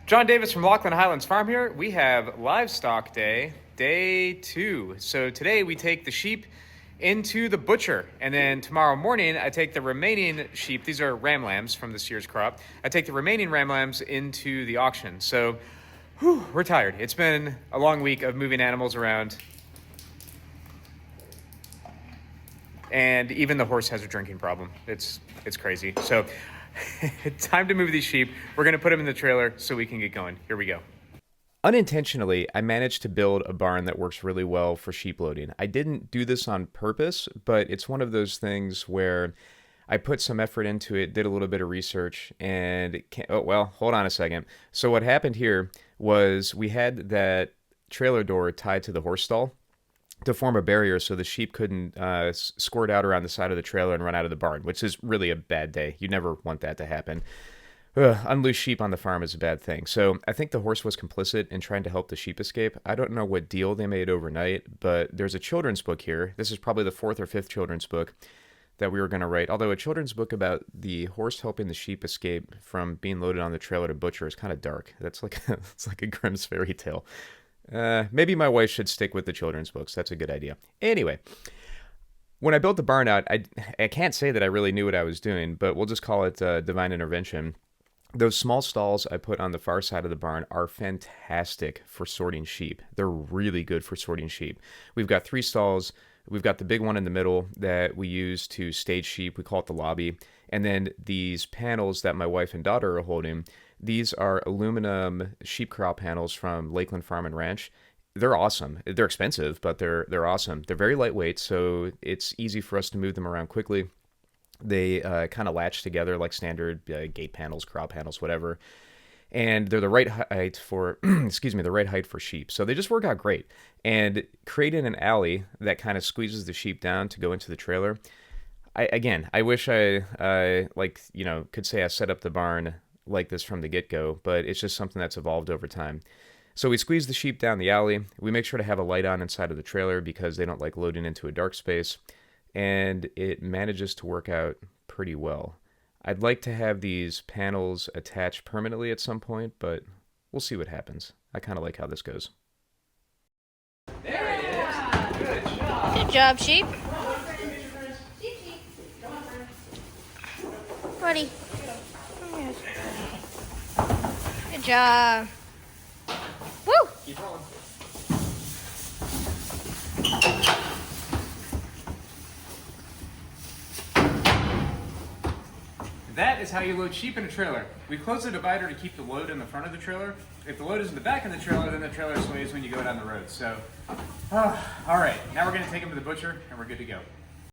John Davis from Lachlan Highlands Farm here. We have Livestock Day, day 2. So today we take the sheep into the butcher, and then tomorrow morning I take the remaining sheep, these are ram lambs from this year's crop, I take the remaining ram lambs into the auction. So we're tired. It's been a long week of moving animals around, and even the horse has a drinking problem. It's crazy. So time to move these sheep. We're gonna put them in the trailer so we can get going. Here we go. Unintentionally, I managed to build a barn that works really well for sheep loading. I didn't do this on purpose, but it's one of those things where I put some effort into it, did a little bit of research, and oh, well, hold on a second. So what happened here was we had that trailer door tied to the horse stall to form a barrier so the sheep couldn't squirt out around the side of the trailer and run out of the barn, which is really a bad day. You never want that to happen. Unloose sheep on the farm is a bad thing. So I think the horse was complicit in trying to help the sheep escape. I don't know what deal they made overnight, but there's a children's book here. This is probably the 4th or 5th children's book that we were going to write. Although a children's book about the horse helping the sheep escape from being loaded on the trailer to butcher is kind of dark. That's like it's like a Grimm's fairy tale. Maybe my wife should stick with the children's books. That's a good idea. Anyway, when I built the barn out, I can't say that I really knew what I was doing, but we'll just call it divine intervention. Those small stalls I put on the far side of the barn are fantastic for sorting sheep. They're really good for sorting sheep. We've got 3 stalls. We've got the big one in the middle that we use to stage sheep. We call it the lobby. And then these panels that my wife and daughter are holding, these are aluminum sheep corral panels from Lakeland Farm and Ranch. They're awesome. They're expensive, but they're awesome. They're very lightweight, so it's easy for us to move them around quickly. They kind of latch together like standard gate panels, corral panels, whatever. And they're the right height for, the right height for sheep. So they just work out great. And creating an alley that kind of squeezes the sheep down to go into the trailer. I wish I could say I set up the barn like this from the get-go, but it's just something that's evolved over time. So we squeeze the sheep down the alley. We make sure to have a light on inside of the trailer because they don't like loading into a dark space. And it manages to work out pretty well. I'd like to have these panels attached permanently at some point, but we'll see what happens. I kind of like how this goes. There it is. Good job. Good job, sheep. Buddy. Good job. Woo! Keep rolling. That is how you load sheep in a trailer. We close the divider to keep the load in the front of the trailer. If the load is in the back of the trailer, then the trailer sways when you go down the road. So, all right, now we're gonna take them to the butcher and we're good to go.